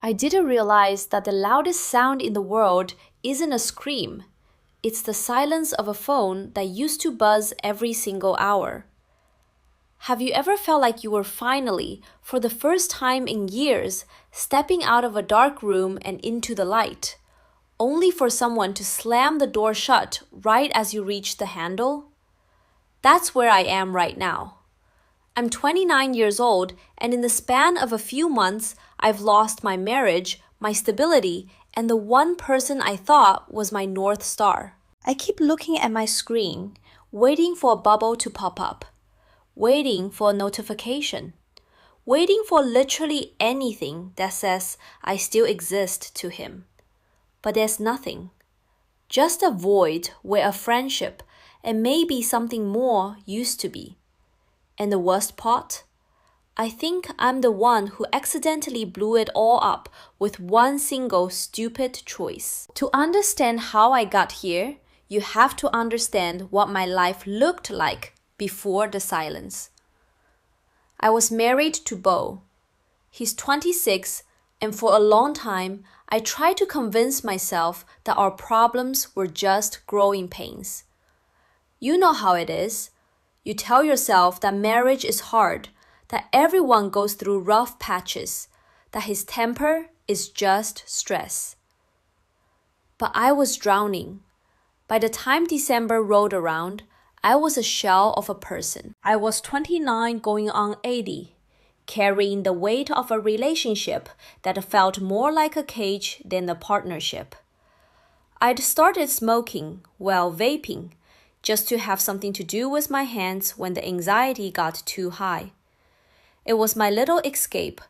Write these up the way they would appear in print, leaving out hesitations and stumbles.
I didn't realize that the loudest sound in the world isn't a scream. It's the silence of a phone that used to buzz every single hour. Have you ever felt like you were finally, for the first time in years, stepping out of a dark room and into the light, only for someone to slam the door shut right as you reach the handle? That's where I am right now. I'm 29 years old, and in the span of a few months, I've lost my marriage, my stability, and the one person I thought was my North Star. I keep looking at my screen, waiting for a bubble to pop up, waiting for a notification, waiting for literally anything that says I still exist to him. But there's nothing. Just a void where a friendship and maybe something more used to be. And the worst part? I think I'm the one who accidentally blew it all up with one single stupid choice. To understand how I got here, you have to understand what my life looked like before the silence. I was married to Bo. He's 26, and for a long time, I tried to convince myself that our problems were just growing pains. You know how it is. You tell yourself that marriage is hard, that everyone goes through rough patches, that his temper is just stress. But I was drowning. By the time December rolled around, I was a shell of a person. I was 29 going on 80, carrying the weight of a relationship that felt more like a cage than a partnership. I'd started smoking, well, vaping, just to have something to do with my hands when the anxiety got too high. It was my little escape,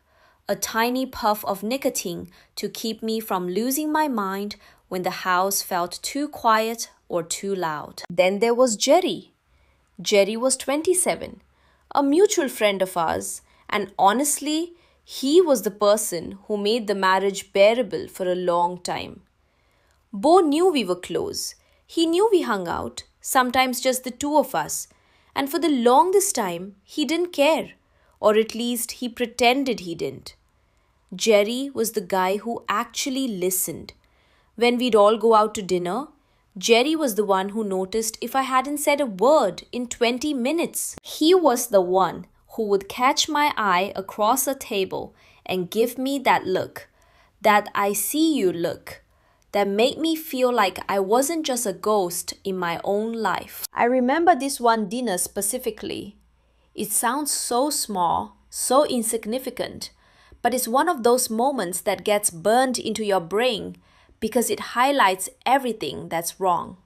a tiny puff of nicotine to keep me from losing my mind when the house felt too quiet or too loud. Then there was Jerry. Jerry was 27, a mutual friend of ours, and honestly, he was the person who made the marriage bearable for a long time. Bo knew we were close. He knew we hung out, sometimes just the two of us, and for the longest time, he didn't care, or at least he pretended he didn't. Jerry was the guy who actually listened. When we'd all go out to dinner, Jerry was the one who noticed if I hadn't said a word in 20 minutes. He was the one who would catch my eye across the table and give me that look, that I see you look, that made me feel like I wasn't just a ghost in my own life. I remember this one dinner specifically. It sounds so small, so insignificant, but it's one of those moments that gets burned into your brain because it highlights everything that's wrong.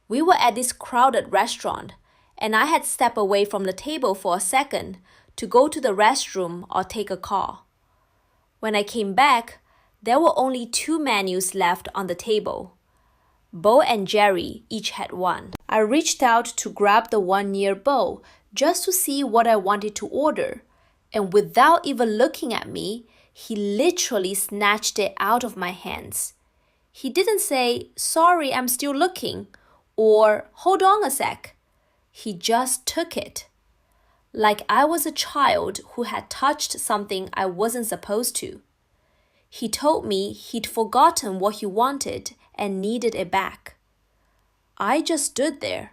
We were at this crowded restaurant, and I had stepped away from the table for a second to go to the restroom or take a call. When I came back, there were only 2 menus left on the table. Bo and Jerry each had one. I reached out to grab the one near Bo just to see what I wanted to order, and without even looking at me, he literally snatched it out of my hands. He didn't say, "Sorry, I'm still looking," or "Hold on a sec." He just took it. Like I was a child who had touched something I wasn't supposed to. He told me he'd forgotten what he wanted and needed it back. I just stood there,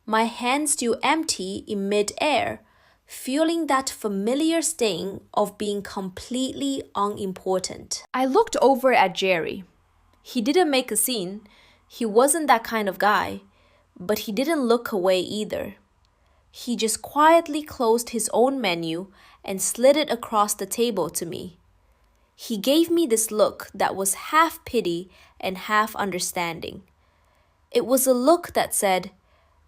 my hand still empty in mid-air, feeling that familiar sting of being completely unimportant. I looked over at Jerry. He didn't make a scene. He wasn't that kind of guy, but he didn't look away either. He just quietly closed his own menu and slid it across the table to me. He gave me this look that was half pity and half understanding. It was a look that said,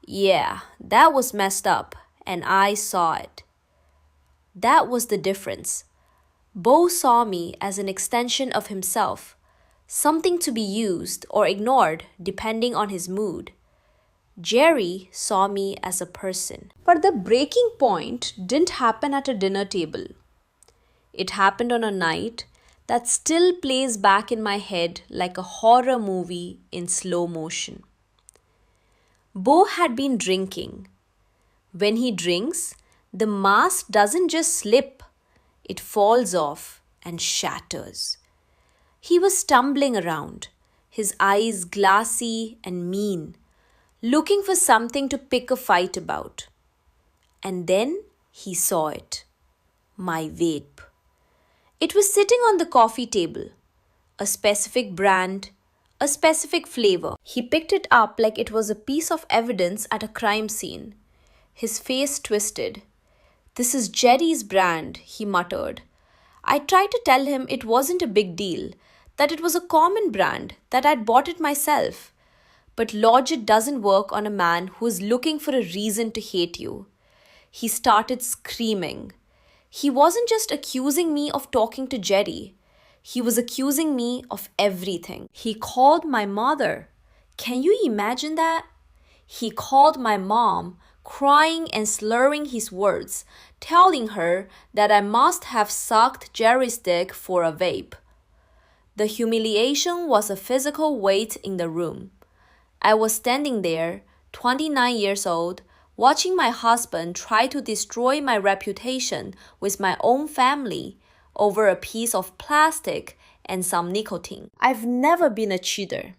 "Yeah, that was messed up, and I saw it." That was the difference. Bo saw me as an extension of himself, something to be used or ignored depending on his mood. Jerry saw me as a person. But the breaking point didn't happen at a dinner table. It happened on a night that still plays back in my head like a horror movie in slow motion. Bo had been drinking. When he drinks, the mask doesn't just slip, it falls off, and shatters. He was stumbling around, his eyes glassy and mean, looking for something to pick a fight about. And then he saw it. My vape. It was sitting on the coffee table. A specific brand, a specific flavor. He picked it up like it was a piece of evidence at a crime scene. His face twisted. "This is Jerry's brand," he muttered. I tried to tell him it wasn't a big deal, that it was a common brand, that I'd bought it myself. But logic doesn't work on a man who is looking for a reason to hate you. He started screaming. He wasn't just accusing me of talking to Jerry. He was accusing me of everything. He called my mother. Can you imagine that? He called my mom, crying and slurring his words, telling her that I must have sucked Jerry's dick for a vape. The humiliation was a physical weight in the room. I was standing there, 29 years old, watching my husband try to destroy my reputation with my own family over a piece of plastic and some nicotine. I've never been a cheater.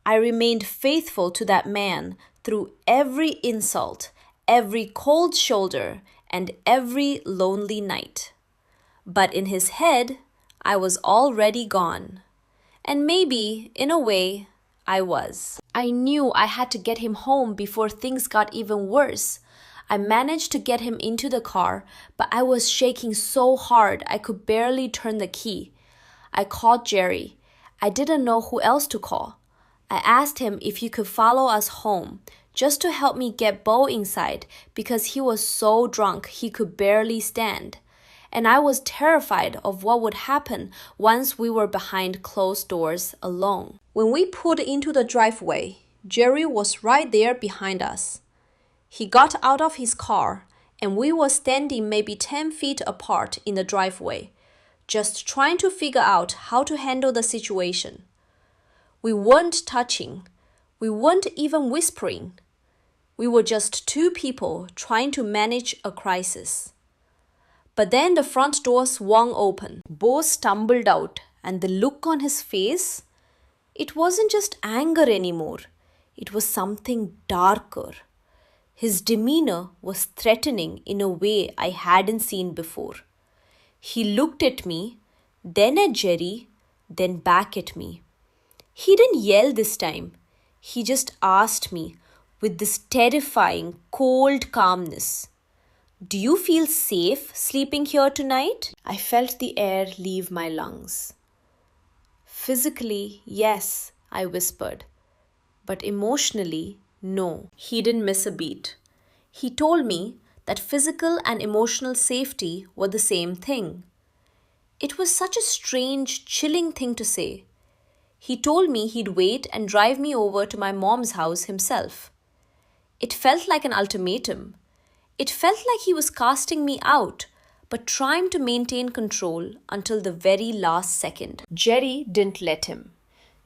I remained faithful to that man through every insult, every cold shoulder, and every lonely night. But in his head, I was already gone. And maybe, in a way, I was. I knew I had to get him home before things got even worse. I managed to get him into the car, but I was shaking so hard I could barely turn the key. I called Jerry. I didn't know who else to call. I asked him if he could follow us home, just to help me get Bo inside because he was so drunk he could barely stand. And I was terrified of what would happen once we were behind closed doors alone. When we pulled into the driveway, Jerry was right there behind us. He got out of his car, and we were standing maybe 10 feet apart in the driveway, just trying to figure out how to handle the situation. We weren't touching. We weren't even whispering. We were just two people trying to manage a crisis. But then the front door swung open. Bo stumbled out, and the look on his face, it wasn't just anger anymore. It was something darker. His demeanor was threatening in a way I hadn't seen before. He looked at me, then at Jerry, then back at me. He didn't yell this time. He just asked me with this terrifying, cold calmness, "Do you feel safe sleeping here tonight?" I felt the air leave my lungs. "Physically, yes," I whispered. But emotionally, no. He didn't miss a beat. He told me that physical and emotional safety were the same thing. It was such a strange, chilling thing to say. He told me he'd wait and drive me over to my mom's house himself. It felt like an ultimatum. It felt like he was casting me out, but trying to maintain control until the very last second. Jerry didn't let him.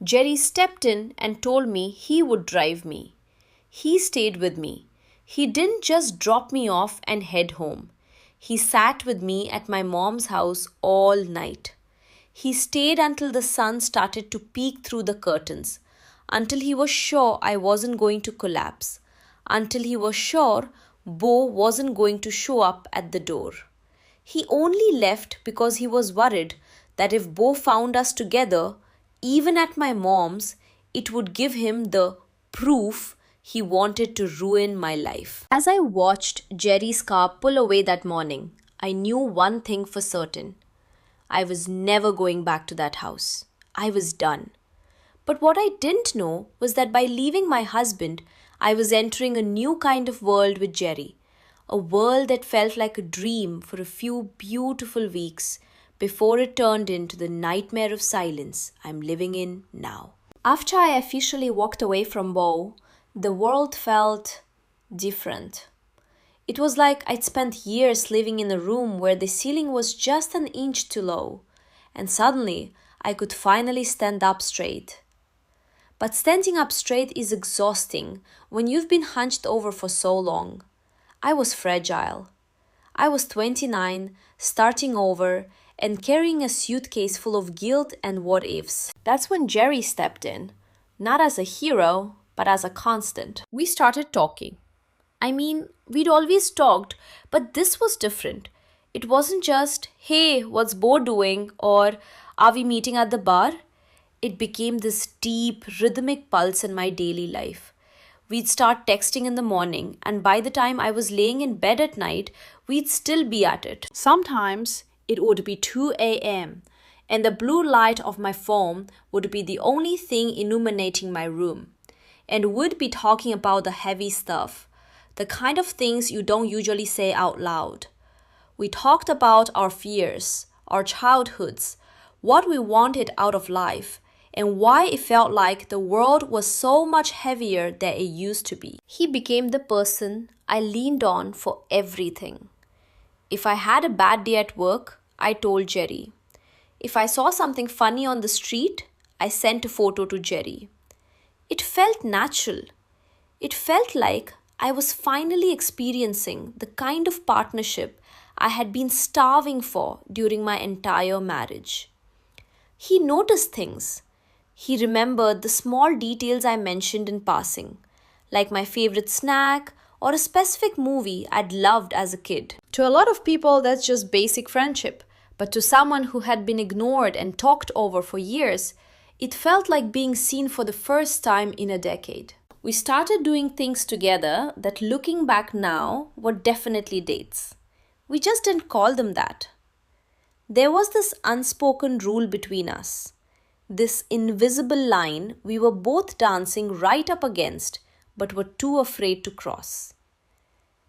Jerry stepped in and told me he would drive me. He stayed with me. He didn't just drop me off and head home. He sat with me at my mom's house all night. He stayed until the sun started to peek through the curtains, until he was sure I wasn't going to collapse, until he was sure Bo wasn't going to show up at the door. He only left because he was worried that if Bo found us together, even at my mom's, it would give him the proof he wanted to ruin my life. As I watched Jerry's car pull away that morning, I knew one thing for certain. I was never going back to that house. I was done. But what I didn't know was that by leaving my husband, I was entering a new kind of world with Jerry. A world that felt like a dream for a few beautiful weeks before it turned into the nightmare of silence I'm living in now. After I officially walked away from Bo, the world felt different. It was like I'd spent years living in a room where the ceiling was just an inch too low, and suddenly I could finally stand up straight. But standing up straight is exhausting when you've been hunched over for so long. I was fragile. I was 29, starting over, and carrying a suitcase full of guilt and what ifs. That's when Jerry stepped in, not as a hero, but as a constant. We started talking. I mean, we'd always talked, but this was different. It wasn't just, hey, what's Bo doing? Or are we meeting at the bar? It became this deep, rhythmic pulse in my daily life. We'd start texting in the morning, and by the time I was laying in bed at night, we'd still be at it. Sometimes it would be 2 a.m., and the blue light of my phone would be the only thing illuminating my room. And we'd be talking about the heavy stuff, the kind of things you don't usually say out loud. We talked about our fears, our childhoods, what we wanted out of life, and why it felt like the world was so much heavier than it used to be. He became the person I leaned on for everything. If I had a bad day at work, I told Jerry. If I saw something funny on the street, I sent a photo to Jerry. It felt natural. It felt like I was finally experiencing the kind of partnership I had been starving for during my entire marriage. He noticed things. He remembered the small details I mentioned in passing, like my favorite snack or a specific movie I'd loved as a kid. To a lot of people, that's just basic friendship, but to someone who had been ignored and talked over for years, it felt like being seen for the first time in a decade. We started doing things together that, looking back now, were definitely dates. We just didn't call them that. There was this unspoken rule between us, this invisible line we were both dancing right up against but were too afraid to cross.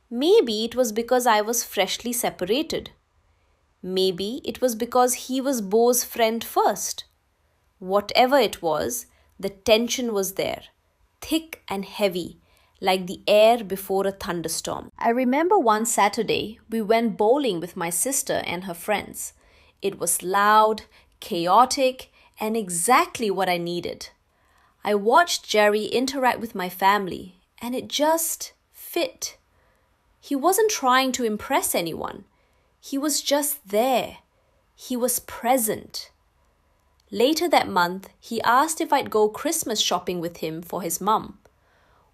Maybe it was because I was freshly separated. Maybe it was because he was Bo's friend first. Whatever it was, the tension was there, thick and heavy, like the air before a thunderstorm. I remember one Saturday, we went bowling with my sister and her friends. It was loud, chaotic, and exactly what I needed. I watched Jerry interact with my family, and it just fit. He wasn't trying to impress anyone. He was just there. He was present. Later that month, he asked if I'd go Christmas shopping with him for his mum.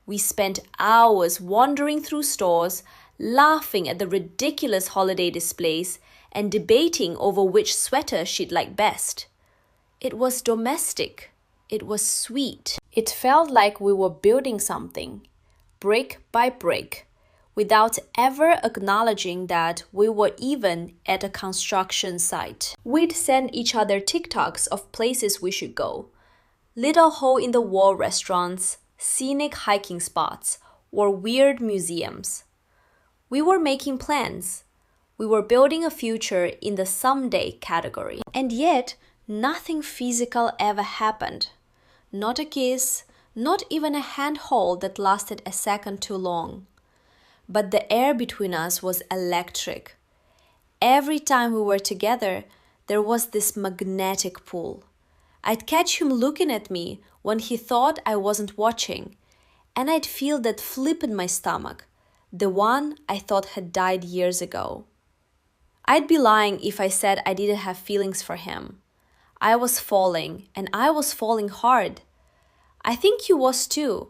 We spent hours wandering through stores, laughing at the ridiculous holiday displays, and debating over which sweater she'd like best. It was domestic. It was sweet. It felt like we were building something, brick by brick, without ever acknowledging that we were even at a construction site. We'd send each other TikToks of places we should go. Little hole-in-the-wall restaurants, scenic hiking spots, or weird museums. We were making plans. We were building a future in the someday category. And yet, nothing physical ever happened. Not a kiss, not even a handhold that lasted a second too long. But the air between us was electric. Every time we were together, there was this magnetic pull. I'd catch him looking at me when he thought I wasn't watching, and I'd feel that flip in my stomach, the one I thought had died years ago. I'd be lying if I said I didn't have feelings for him. I was falling, and I was falling hard. I think he was too,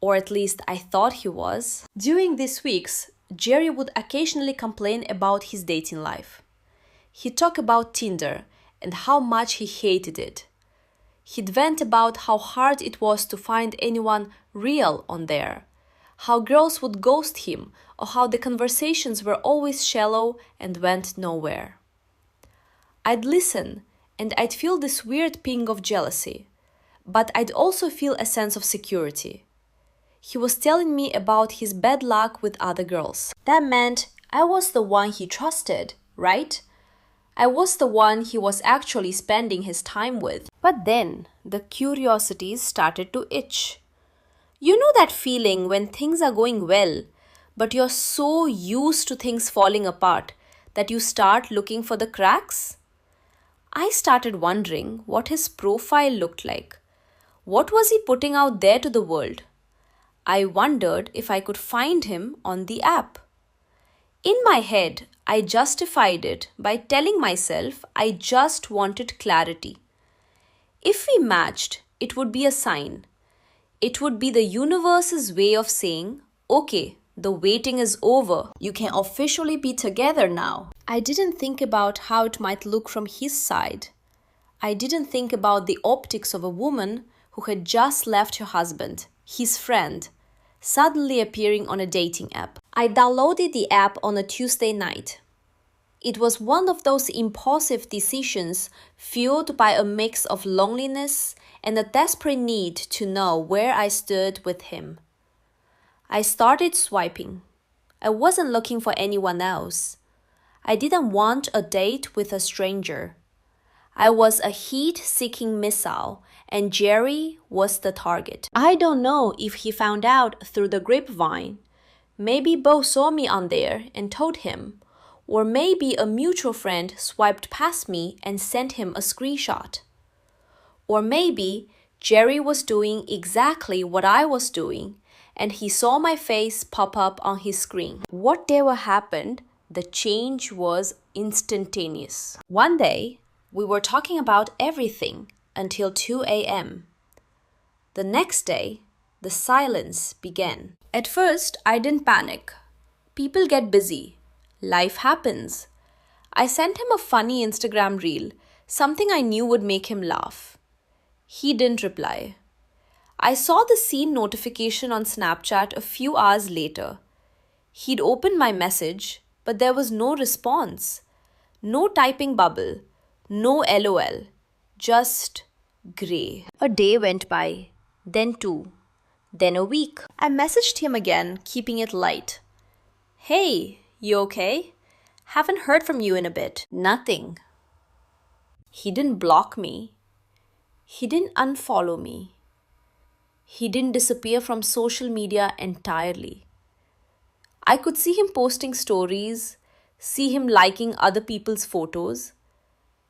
or at least I thought he was. During these weeks, Jerry would occasionally complain about his dating life. He'd talk about Tinder and how much he hated it. He'd vent about how hard it was to find anyone real on there, how girls would ghost him, or how the conversations were always shallow and went nowhere. I'd listen, and I'd feel this weird ping of jealousy, but I'd also feel a sense of security. He was telling me about his bad luck with other girls. That meant I was the one he trusted, right? I was the one he was actually spending his time with. But then the curiosity started to itch. You know that feeling when things are going well, but you're so used to things falling apart that you start looking for the cracks? I started wondering what his profile looked like. What was he putting out there to the world? I wondered if I could find him on the app. In my head, I justified it by telling myself I just wanted clarity. If we matched, it would be a sign. It would be the universe's way of saying, okay, the waiting is over. You can officially be together now. I didn't think about how it might look from his side. I didn't think about the optics of a woman who had just left her husband, his friend, suddenly appearing on a dating app. I downloaded the app on a Tuesday night. It was one of those impulsive decisions fueled by a mix of loneliness and a desperate need to know where I stood with him. I started swiping. I wasn't looking for anyone else. I didn't want a date with a stranger. I was a heat-seeking missile, and Jerry was the target. I don't know if he found out through the grapevine. Maybe Bo saw me on there and told him. Or maybe a mutual friend swiped past me and sent him a screenshot. Or maybe Jerry was doing exactly what I was doing, and he saw my face pop up on his screen. Whatever happened, the change was instantaneous. One day, we were talking about everything until 2 a.m. The next day, the silence began. At first, I didn't panic. People get busy. Life happens. I sent him a funny Instagram reel, something I knew would make him laugh. He didn't reply. I saw the seen notification on Snapchat a few hours later. He'd opened my message, but there was no response. No typing bubble. No LOL. Just grey. A day went by, then 2, then a week. I messaged him again, keeping it light. Hey, you okay? Haven't heard from you in a bit. Nothing. He didn't block me. He didn't unfollow me. He didn't disappear from social media entirely. I could see him posting stories, see him liking other people's photos.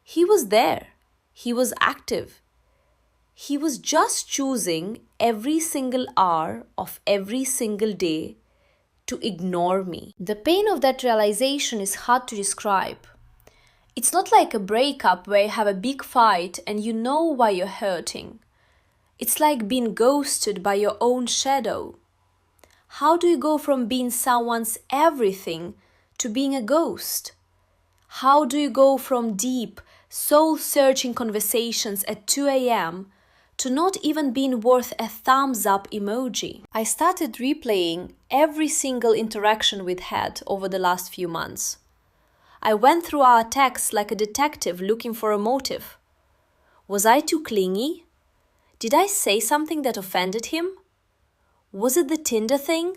He was there. He was active. He was just choosing every single hour of every single day to ignore me. The pain of that realization is hard to describe. It's not like a breakup where you have a big fight and you know why you're hurting. It's like being ghosted by your own shadow. How do you go from being someone's everything to being a ghost? How do you go from deep, soul-searching conversations at 2 a.m. to not even being worth a thumbs up emoji? I started replaying every single interaction we'd had over the last few months. I went through our texts like a detective looking for a motive. Was I too clingy? Did I say something that offended him? Was it the Tinder thing?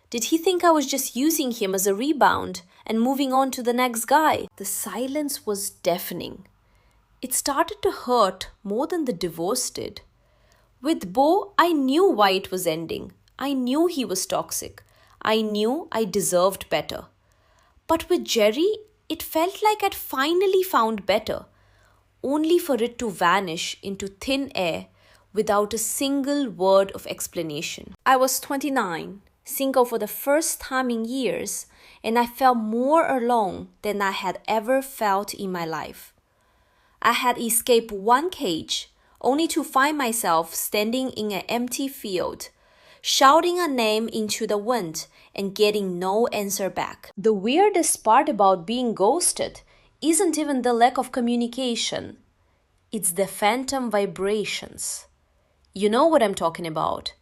Did he think I was just using him as a rebound and moving on to the next guy? The silence was deafening. It started to hurt more than the divorce did. With Bo, I knew why it was ending. I knew he was toxic. I knew I deserved better. But with Jerry, it felt like I'd finally found better, only for it to vanish into thin air without a single word of explanation. I was 29, single for the first time in years, and I felt more alone than I had ever felt in my life. I had escaped one cage, only to find myself standing in an empty field, shouting a name into the wind and getting no answer back. The weirdest part about being ghosted isn't even the lack of communication. It's the phantom vibrations. You know what I'm talking about.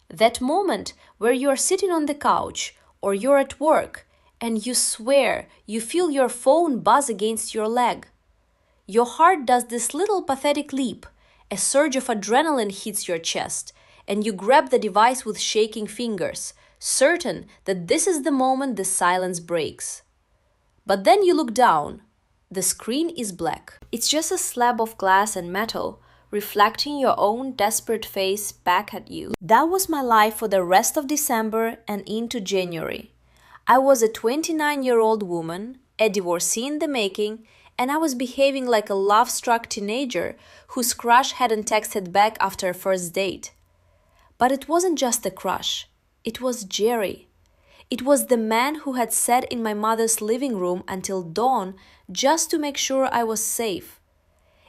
That moment where you're sitting on the couch or you're at work and you swear you feel your phone buzz against your leg. Your heart does this little pathetic leap, a surge of adrenaline hits your chest, and you grab the device with shaking fingers, certain that this is the moment the silence breaks. But then you look down. The screen is black. It's just a slab of glass and metal, reflecting your own desperate face back at you. That was my life for the rest of December and into January. I was a 29-year-old woman, a divorcee in the making, and I was behaving like a love-struck teenager whose crush hadn't texted back after a first date. But it wasn't just a crush. It was Jerry. It was the man who had sat in my mother's living room until dawn just to make sure I was safe.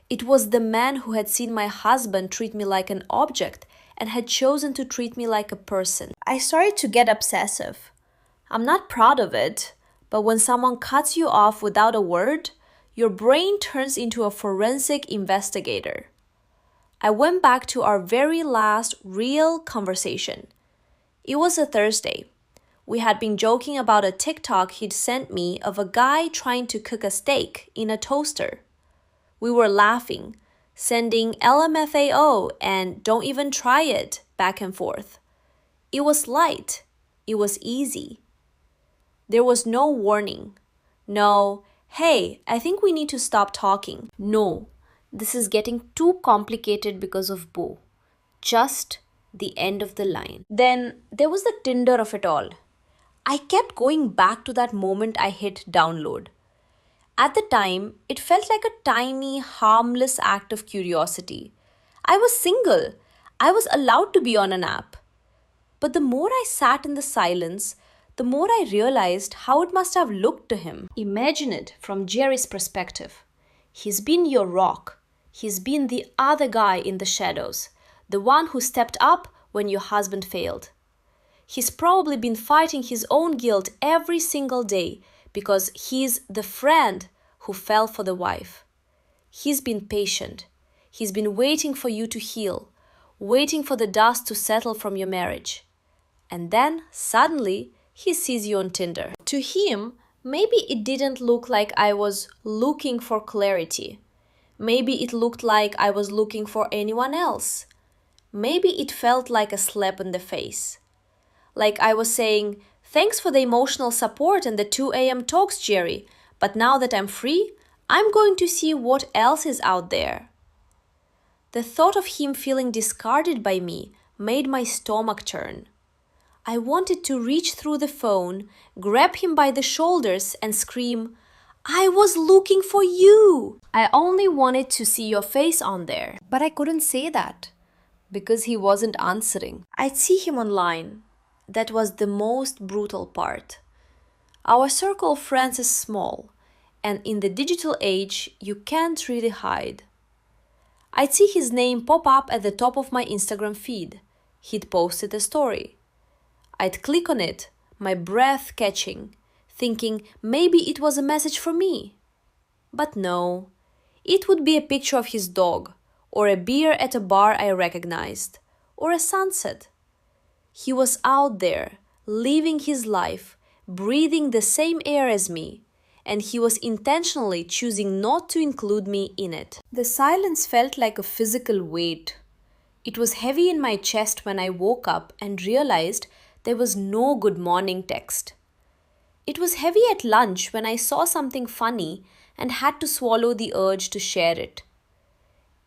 It was the man who had seen my husband treat me like an object and had chosen to treat me like a person. I started to get obsessive. I'm not proud of it, but when someone cuts you off without a word, your brain turns into a forensic investigator. I went back to our very last real conversation. It was a Thursday. We had been joking about a TikTok he'd sent me of a guy trying to cook a steak in a toaster. We were laughing, sending LMFAO and don't even try it back and forth. It was light. It was easy. There was no warning. No, hey, I think we need to stop talking. No, this is getting too complicated because of Bo. Just the end of the line. Then there was the Tinder of it all. I kept going back to that moment I hit download. At the time, it felt like a tiny, harmless act of curiosity. I was single. I was allowed to be on an app. But the more I sat in the silence, the more I realized how it must have looked to him. Imagine it from Jerry's perspective. He's been your rock. He's been the other guy in the shadows, the one who stepped up when your husband failed. He's probably been fighting his own guilt every single day because he's the friend who fell for the wife. He's been patient. He's been waiting for you to heal, waiting for the dust to settle from your marriage. And then, suddenly, he sees you on Tinder. To him, maybe it didn't look like I was looking for clarity. Maybe it looked like I was looking for anyone else. Maybe it felt like a slap in the face. Like I was saying, thanks for the emotional support and the 2 a.m. talks, Jerry, but now that I'm free, I'm going to see what else is out there. The thought of him feeling discarded by me made my stomach turn. I wanted to reach through the phone, grab him by the shoulders and scream, I was looking for you! I only wanted to see your face on there. But I couldn't say that because he wasn't answering. I'd see him online. That was the most brutal part. Our circle of friends is small, and in the digital age, you can't really hide. I'd see his name pop up at the top of my Instagram feed. He'd posted a story. I'd click on it, my breath catching, thinking maybe it was a message for me. But no, it would be a picture of his dog, or a beer at a bar I recognized, or a sunset. He was out there, living his life, breathing the same air as me, and he was intentionally choosing not to include me in it. The silence felt like a physical weight. It was heavy in my chest when I woke up and realized there was no good morning text. It was heavy at lunch when I saw something funny and had to swallow the urge to share it.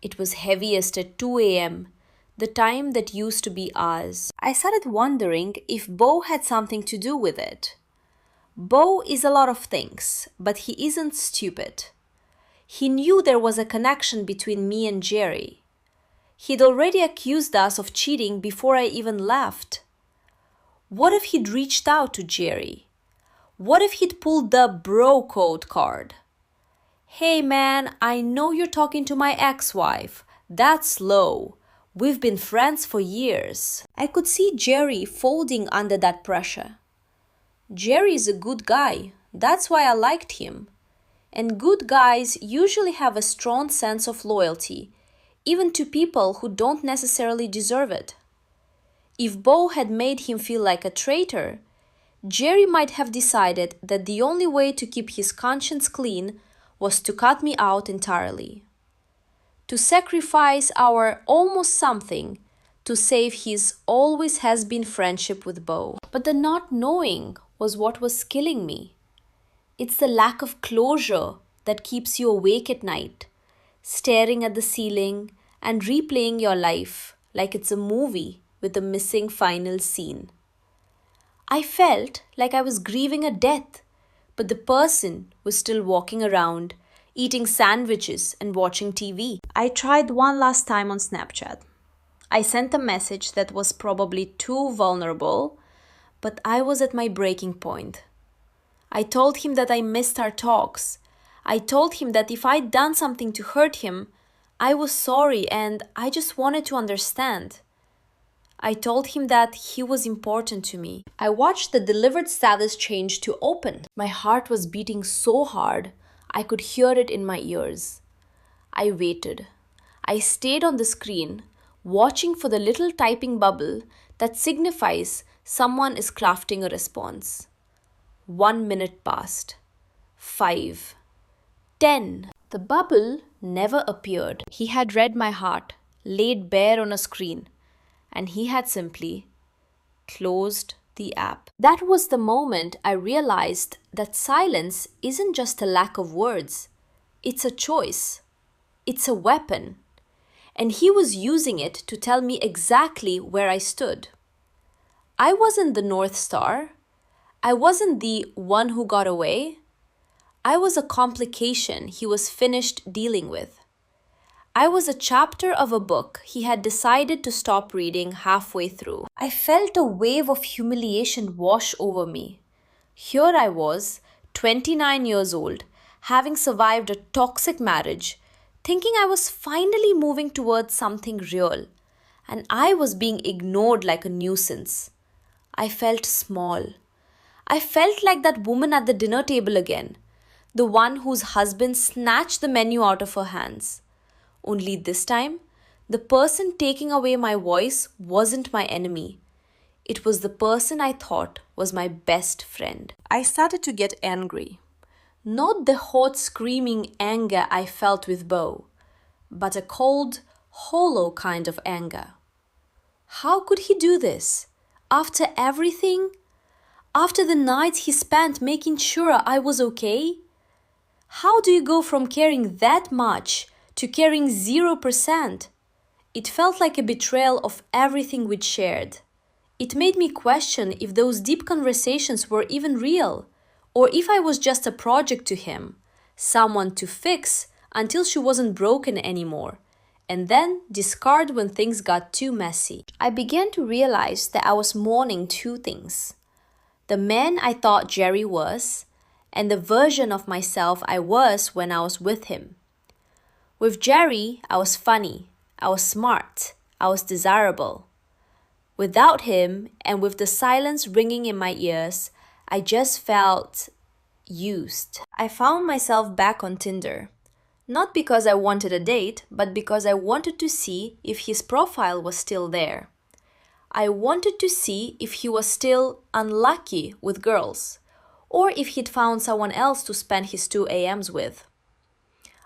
It was heaviest at 2 a.m., the time that used to be ours. I started wondering if Bo had something to do with it. Bo is a lot of things, but he isn't stupid. He knew there was a connection between me and Jerry. He'd already accused us of cheating before I even left. What if he'd reached out to Jerry? What if he'd pulled the bro code card? Hey man, I know you're talking to my ex-wife. That's low. We've been friends for years. I could see Jerry folding under that pressure. Jerry is a good guy. That's why I liked him. And good guys usually have a strong sense of loyalty, even to people who don't necessarily deserve it. If Bo had made him feel like a traitor, Jerry might have decided that the only way to keep his conscience clean was to cut me out entirely. To sacrifice our almost something to save his always has been friendship with Bo. But the not knowing was what was killing me. It's the lack of closure that keeps you awake at night, staring at the ceiling and replaying your life like it's a movie with a missing final scene. I felt like I was grieving a death, but the person was still walking around, eating sandwiches and watching TV. I tried one last time on Snapchat. I sent a message that was probably too vulnerable, but I was at my breaking point. I told him that I missed our talks. I told him that if I'd done something to hurt him, I was sorry and I just wanted to understand. I told him that he was important to me. I watched the delivered status change to open. My heart was beating so hard, I could hear it in my ears. I waited. I stayed on the screen, watching for the little typing bubble that signifies someone is crafting a response. 1 minute passed. 5. 10. The bubble never appeared. He had read my heart, laid bare on a screen, and he had simply closed the app. That was the moment I realized that silence isn't just a lack of words, it's a choice, it's a weapon, and he was using it to tell me exactly where I stood. I wasn't the North Star. I wasn't the one who got away. I was a complication he was finished dealing with. I was a chapter of a book he had decided to stop reading halfway through. I felt a wave of humiliation wash over me. Here I was, 29 years old, having survived a toxic marriage, thinking I was finally moving towards something real, and I was being ignored like a nuisance. I felt small. I felt like that woman at the dinner table again, the one whose husband snatched the menu out of her hands. Only this time, the person taking away my voice wasn't my enemy. It was the person I thought was my best friend. I started to get angry. Not the hot screaming anger I felt with Bo, but a cold, hollow kind of anger. How could he do this? After everything? After the nights he spent making sure I was okay? How do you go from caring that much to caring 0%? It felt like a betrayal of everything we'd shared. It made me question if those deep conversations were even real, or if I was just a project to him, someone to fix until she wasn't broken anymore, and then discard when things got too messy. I began to realize that I was mourning two things: the man I thought Jerry was, and the version of myself I was when I was with him. With Jerry, I was funny, I was smart, I was desirable. Without him, and with the silence ringing in my ears, I just felt used. I found myself back on Tinder. Not because I wanted a date, but because I wanted to see if his profile was still there. I wanted to see if he was still unlucky with girls, or if he'd found someone else to spend his 2 a.m.s with.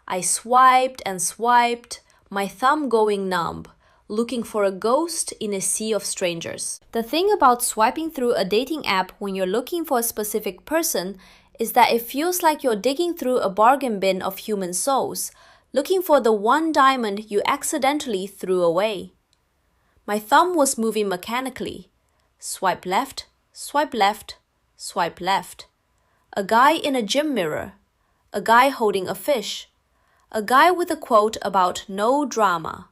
I swiped and swiped, my thumb going numb, looking for a ghost in a sea of strangers. The thing about swiping through a dating app when you're looking for a specific person is that it feels like you're digging through a bargain bin of human souls, looking for the one diamond you accidentally threw away. My thumb was moving mechanically. Swipe left, swipe left, swipe left. A guy in a gym mirror. A guy holding a fish. A guy with a quote about no drama.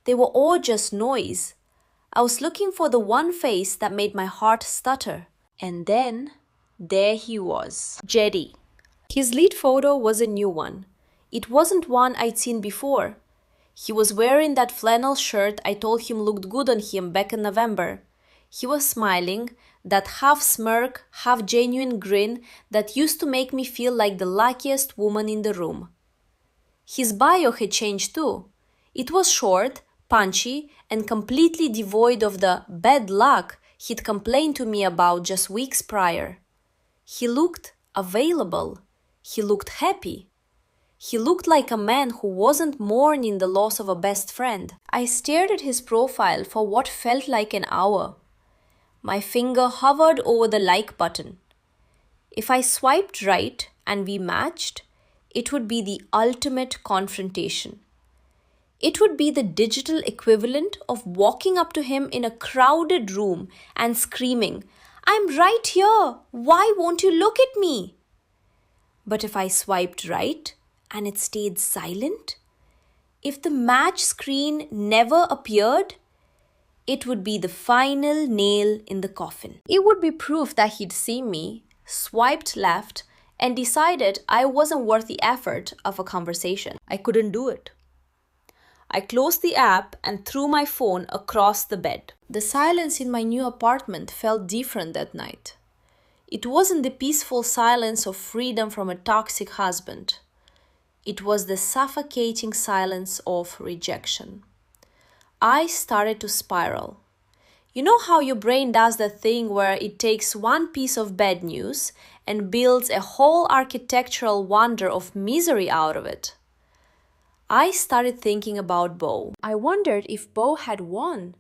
They were all just noise. I was looking for the one face that made my heart stutter. And then, there he was. Jerry. His lead photo was a new one. It wasn't one I'd seen before. He was wearing that flannel shirt I told him looked good on him back in November. He was smiling, that half smirk, half genuine grin that used to make me feel like the luckiest woman in the room. His bio had changed too. It was short, punchy, and completely devoid of the bad luck he'd complained to me about just weeks prior. He looked available. He looked happy. He looked like a man who wasn't mourning the loss of a best friend. I stared at his profile for what felt like an hour. My finger hovered over the like button. If I swiped right and we matched, it would be the ultimate confrontation. It would be the digital equivalent of walking up to him in a crowded room and screaming, "I'm right here! Why won't you look at me?" But if I swiped right and it stayed silent, if the match screen never appeared, It would be the final nail in the coffin. It would be proof that he'd seen me, swiped left, and decided I wasn't worth the effort of a conversation. I couldn't do it. I closed the app and threw my phone across the bed. The silence in my new apartment felt different that night. It wasn't the peaceful silence of freedom from a toxic husband. It was the suffocating silence of rejection. I started to spiral. You know how your brain does that thing where it takes one piece of bad news and builds a whole architectural wonder of misery out of it? I started thinking about Bo. I wondered if Bo had won.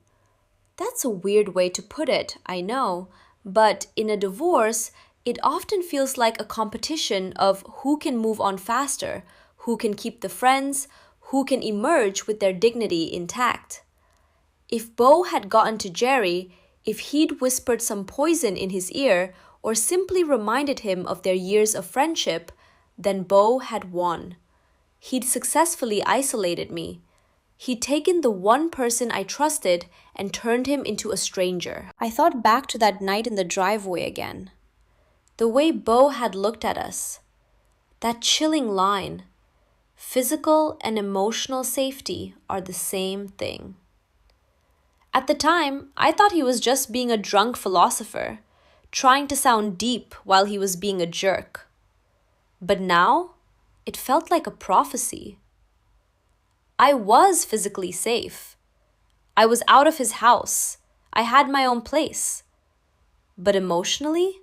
That's a weird way to put it, I know, but in a divorce, it often feels like a competition of who can move on faster, who can keep the friends, who can emerge with their dignity intact. If Bo had gotten to Jerry, if he'd whispered some poison in his ear or simply reminded him of their years of friendship, then Bo had won. He'd successfully isolated me. He'd taken the one person I trusted and turned him into a stranger. I thought back to that night in the driveway again. The way Bo had looked at us. That chilling line. Physical and emotional safety are the same thing. At the time, I thought he was just being a drunk philosopher, trying to sound deep while he was being a jerk. But now, it felt like a prophecy. I was physically safe. I was out of his house. I had my own place. But emotionally,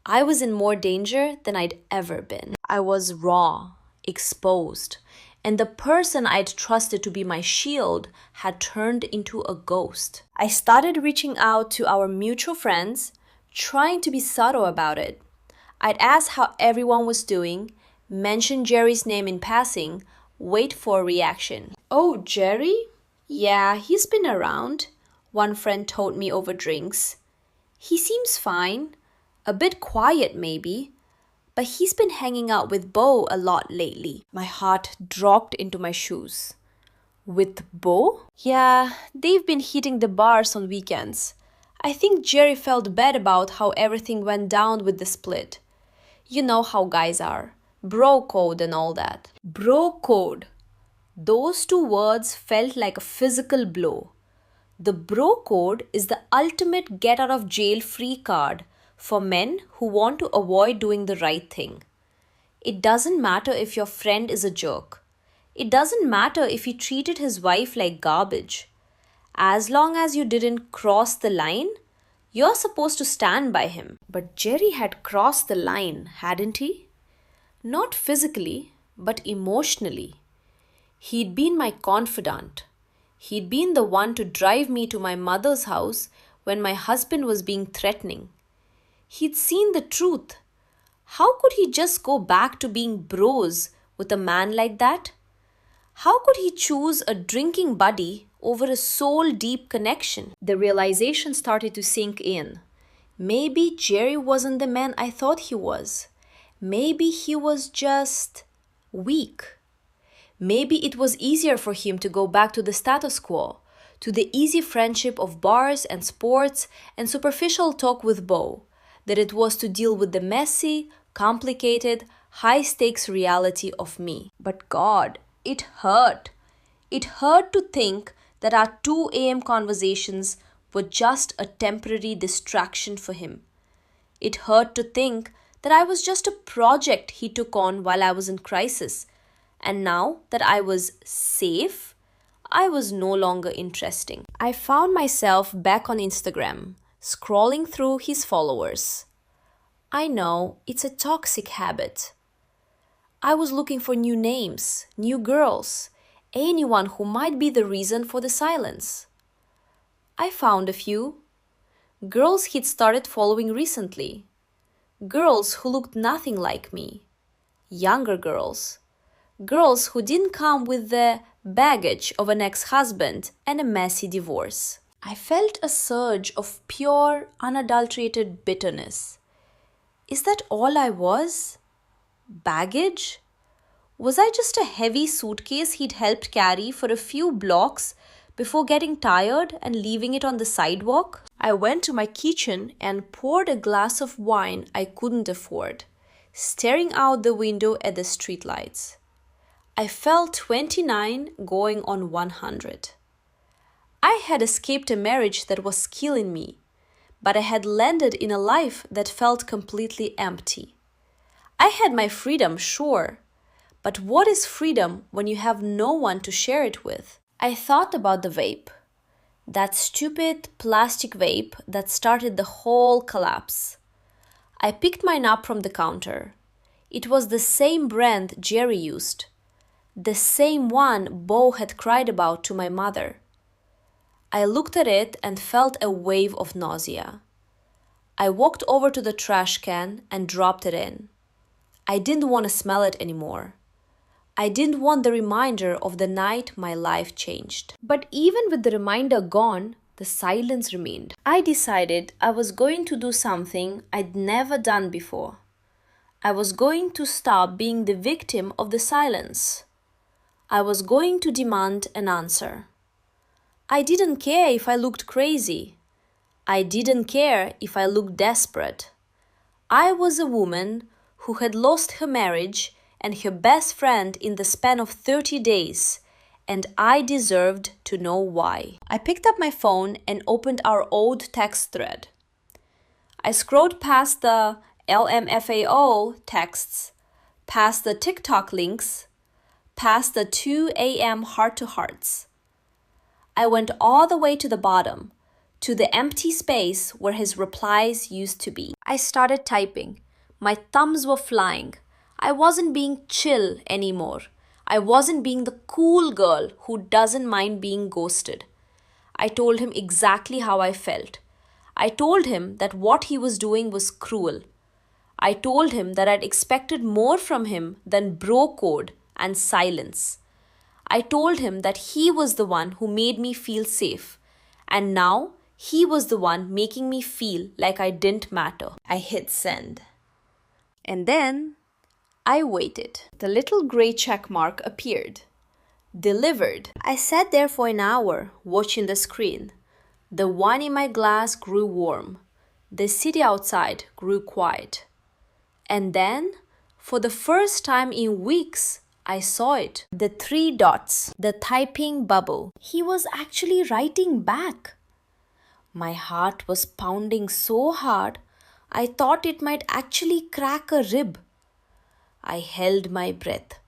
I was in more danger than I'd ever been. I was raw, exposed, and the person I'd trusted to be my shield had turned into a ghost. I started reaching out to our mutual friends, trying to be subtle about it. I'd ask how everyone was doing, mention Jerry's name in passing, wait for a reaction. "Oh, Jerry? Yeah, he's been around," one friend told me over drinks. "He seems fine, a bit quiet maybe, but he's been hanging out with Bo a lot lately." My heart dropped into my shoes. With Bo? Yeah, they've been hitting the bars on weekends. I think Jerry felt bad about how everything went down with the split. You know how guys are. Bro code and all that. Bro code. Those two words felt like a physical blow. The bro code is the ultimate get out of jail free card for men who want to avoid doing the right thing. It doesn't matter if your friend is a jerk. It doesn't matter if he treated his wife like garbage. As long as you didn't cross the line, you're supposed to stand by him. But Jerry had crossed the line, hadn't he? Not physically, but emotionally. He'd been my confidant. He'd been the one to drive me to my mother's house when my husband was being threatening. He'd seen the truth. How could he just go back to being bros with a man like that? How could he choose a drinking buddy over a soul-deep connection? The realization started to sink in. Maybe Jerry wasn't the man I thought he was. Maybe he was just weak. Maybe it was easier for him to go back to the status quo, to the easy friendship of bars and sports and superficial talk with Bo, than it was to deal with the messy, complicated, high-stakes reality of me. But God, it hurt. It hurt to think that our 2 a.m. conversations were just a temporary distraction for him. It hurt to think that I was just a project he took on while I was in crisis. And now that I was safe, I was no longer interesting. I found myself back on Instagram, scrolling through his followers. I know, it's a toxic habit. I was looking for new names, new girls, anyone who might be the reason for the silence. I found a few. Girls he'd started following recently. Girls who looked nothing like me. Younger girls. Girls who didn't come with the baggage of an ex-husband and a messy divorce. I felt a surge of pure, unadulterated bitterness. Is that all I was? Baggage? Was I just a heavy suitcase he'd helped carry for a few blocks before getting tired and leaving it on the sidewalk? I went to my kitchen and poured a glass of wine I couldn't afford, staring out the window at the streetlights. I felt 29 going on 100. I had escaped a marriage that was killing me, but I had landed in a life that felt completely empty. I had my freedom, sure, but what is freedom when you have no one to share it with? I thought about the vape, that stupid plastic vape that started the whole collapse. I picked mine up from the counter. It was the same brand Jerry used, the same one Bo had cried about to my mother. I looked at it and felt a wave of nausea. I walked over to the trash can and dropped it in. I didn't want to smell it anymore. I didn't want the reminder of the night my life changed. But even with the reminder gone, the silence remained. I decided I was going to do something I'd never done before. I was going to stop being the victim of the silence. I was going to demand an answer. I didn't care if I looked crazy. I didn't care if I looked desperate. I was a woman who had lost her marriage and her best friend in the span of 30 days, and I deserved to know why. I picked up my phone and opened our old text thread. I scrolled past the LMFAO texts, past the TikTok links, past the 2 a.m. heart-to-hearts. I went all the way to the bottom, to the empty space where his replies used to be. I started typing. My thumbs were flying. I wasn't being chill anymore. I wasn't being the cool girl who doesn't mind being ghosted. I told him exactly how I felt. I told him that what he was doing was cruel. I told him that I'd expected more from him than bro code and silence. I told him that he was the one who made me feel safe, and now he was the one making me feel like I didn't matter. I hit send. And then I waited. The little gray check mark appeared. Delivered. I sat there for an hour, watching the screen. The wine in my glass grew warm. The city outside grew quiet. And then, for the first time in weeks, I saw it. The 3 dots. The typing bubble. He was actually writing back. My heart was pounding so hard, I thought it might actually crack a rib. I held my breath,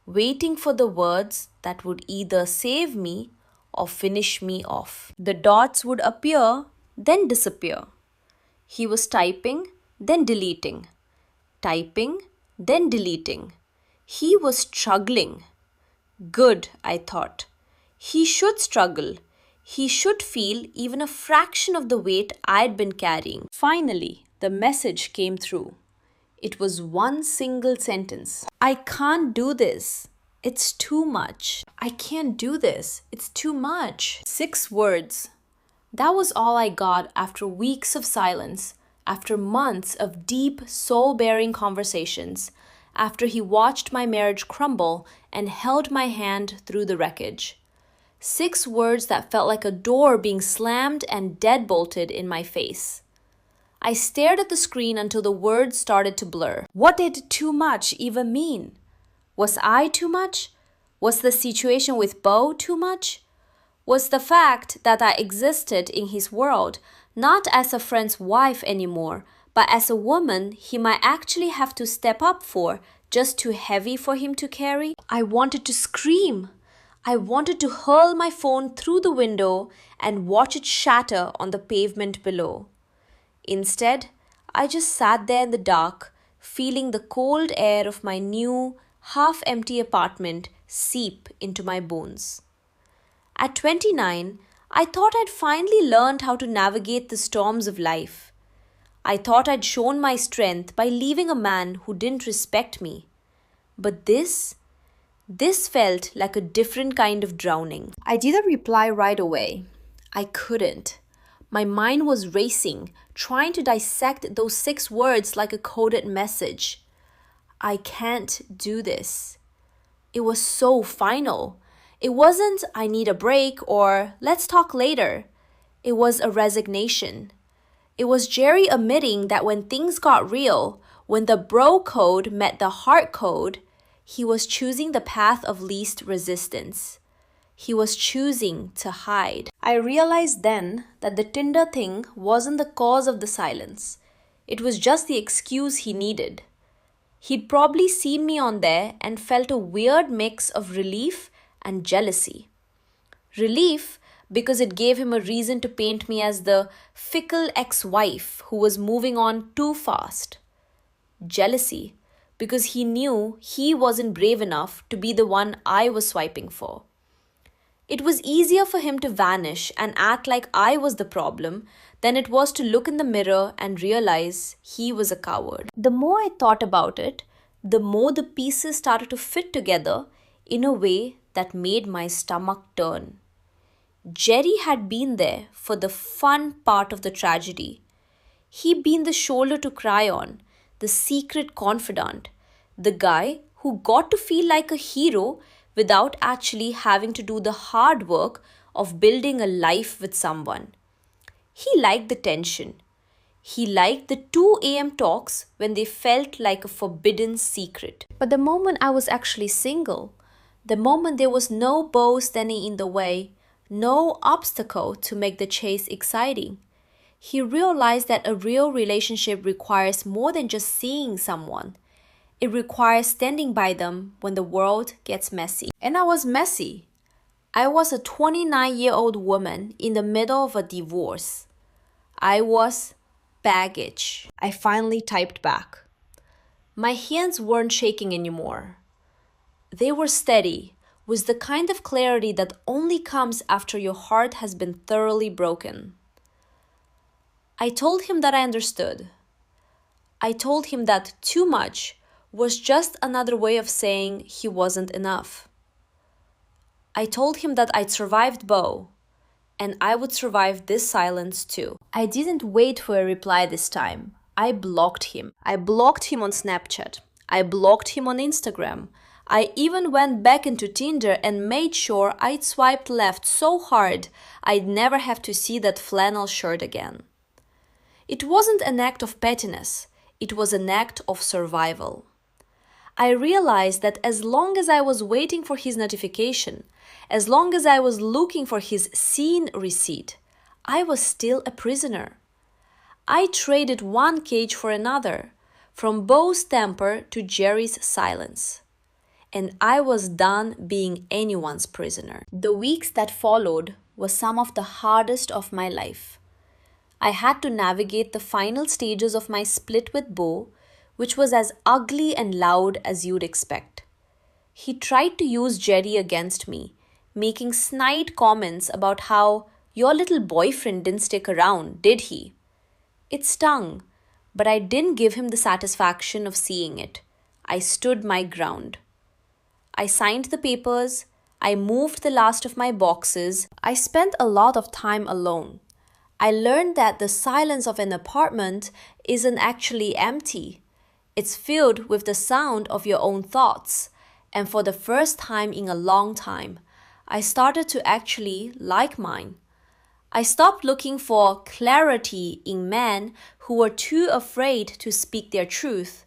waiting for the words that would either save me or finish me off. The dots would appear, then disappear. He was typing, then deleting. Typing, then deleting. He was struggling. Good, I thought. He should struggle. He should feel even a fraction of the weight I'd been carrying. Finally, the message came through. It was one single sentence. I can't do this. It's too much. I can't do this. It's too much. 6 words. That was all I got after weeks of silence, after months of deep, soul-bearing conversations, after he watched my marriage crumble and held my hand through the wreckage. 6 words that felt like a door being slammed and deadbolted in my face. I stared at the screen until the words started to blur. What did too much even mean? Was I too much? Was the situation with Bo too much? Was the fact that I existed in his world not as a friend's wife anymore, but as a woman he might actually have to step up for, just too heavy for him to carry? I wanted to scream. I wanted to hurl my phone through the window and watch it shatter on the pavement below. Instead, I just sat there in the dark, feeling the cold air of my new, half-empty apartment seep into my bones. At 29, I thought I'd finally learned how to navigate the storms of life. I thought I'd shown my strength by leaving a man who didn't respect me. But this felt like a different kind of drowning. I didn't reply right away. I couldn't. My mind was racing, trying to dissect those 6 words like a coded message. I can't do this. It was so final. It wasn't, I need a break or let's talk later. It was a resignation. It was Jerry admitting that when things got real, when the bro code met the heart code, he was choosing the path of least resistance. He was choosing to hide. I realized then that the Tinder thing wasn't the cause of the silence. It was just the excuse he needed. He'd probably seen me on there and felt a weird mix of relief and jealousy. Relief because it gave him a reason to paint me as the fickle ex-wife who was moving on too fast. Jealousy because he knew he wasn't brave enough to be the one I was swiping for. It was easier for him to vanish and act like I was the problem than it was to look in the mirror and realize he was a coward. The more I thought about it, the more the pieces started to fit together in a way that made my stomach turn. Jerry had been there for the fun part of the tragedy. He'd been the shoulder to cry on, the secret confidant, the guy who got to feel like a hero without actually having to do the hard work of building a life with someone. He liked the tension. He liked the 2 a.m. talks when they felt like a forbidden secret. But the moment I was actually single, the moment there was no bow standing in the way, no obstacle to make the chase exciting, he realized that a real relationship requires more than just seeing someone. It requires standing by them when the world gets messy. And I was messy. I was a 29-year-old woman in the middle of a divorce. I was baggage. I finally typed back. My hands weren't shaking anymore. They were steady, with the kind of clarity that only comes after your heart has been thoroughly broken. I told him that I understood. I told him that too much was just another way of saying he wasn't enough. I told him that I'd survived Bo, and I would survive this silence too. I didn't wait for a reply this time. I blocked him. I blocked him on Snapchat. I blocked him on Instagram. I even went back into Tinder and made sure I'd swiped left so hard I'd never have to see that flannel shirt again. It wasn't an act of pettiness. It was an act of survival. I realized that as long as I was waiting for his notification, as long as I was looking for his seen receipt, I was still a prisoner. I traded one cage for another, from Bo's temper to Jerry's silence. And I was done being anyone's prisoner. The weeks that followed were some of the hardest of my life. I had to navigate the final stages of my split with Bo, which was as ugly and loud as you'd expect. He tried to use Jerry against me, making snide comments about how your little boyfriend didn't stick around, did he? It stung, but I didn't give him the satisfaction of seeing it. I stood my ground. I signed the papers. I moved the last of my boxes. I spent a lot of time alone. I learned that the silence of an apartment isn't actually empty. It's filled with the sound of your own thoughts. And for the first time in a long time, I started to actually like mine. I stopped looking for clarity in men who were too afraid to speak their truth.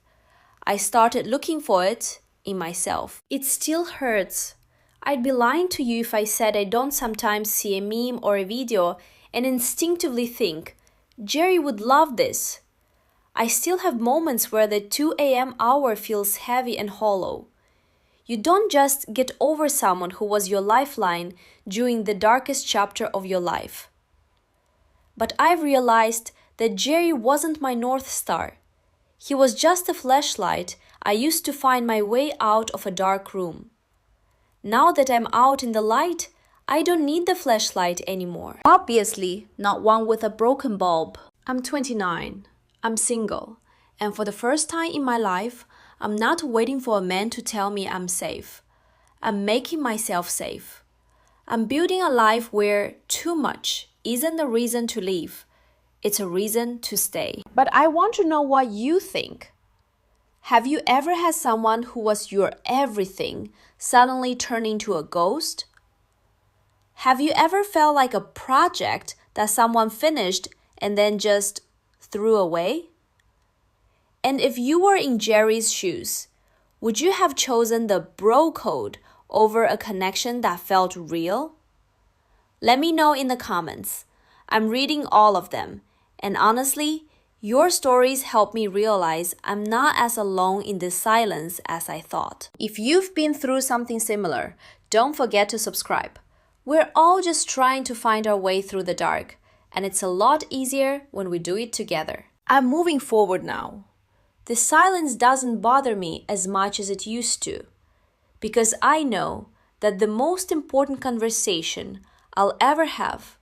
I started looking for it in myself. It still hurts. I'd be lying to you if I said I don't sometimes see a meme or a video and instinctively think, Jerry would love this. I still have moments where the 2 a.m. hour feels heavy and hollow. You don't just get over someone who was your lifeline during the darkest chapter of your life. But I've realized that Jerry wasn't my North Star. He was just a flashlight I used to find my way out of a dark room. Now that I'm out in the light, I don't need the flashlight anymore. Obviously, not one with a broken bulb. I'm 29. I'm single. And for the first time in my life, I'm not waiting for a man to tell me I'm safe. I'm making myself safe. I'm building a life where too much isn't a reason to leave. It's a reason to stay. But I want to know what you think. Have you ever had someone who was your everything suddenly turn into a ghost? Have you ever felt like a project that someone finished and then just threw away? And if you were in Jerry's shoes, would you have chosen the bro code over a connection that felt real? Let me know in the comments. I'm reading all of them, and honestly, your stories help me realize I'm not as alone in this silence as I thought. If you've been through something similar, don't forget to subscribe. We're all just trying to find our way through the dark, and it's a lot easier when we do it together. I'm moving forward now. The silence doesn't bother me as much as it used to, because I know that the most important conversation I'll ever have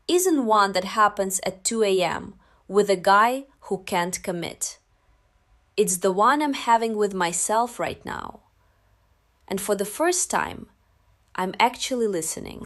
isn't one that happens at 2 a.m. with a guy who can't commit. It's the one I'm having with myself right now. And for the first time, I'm actually listening.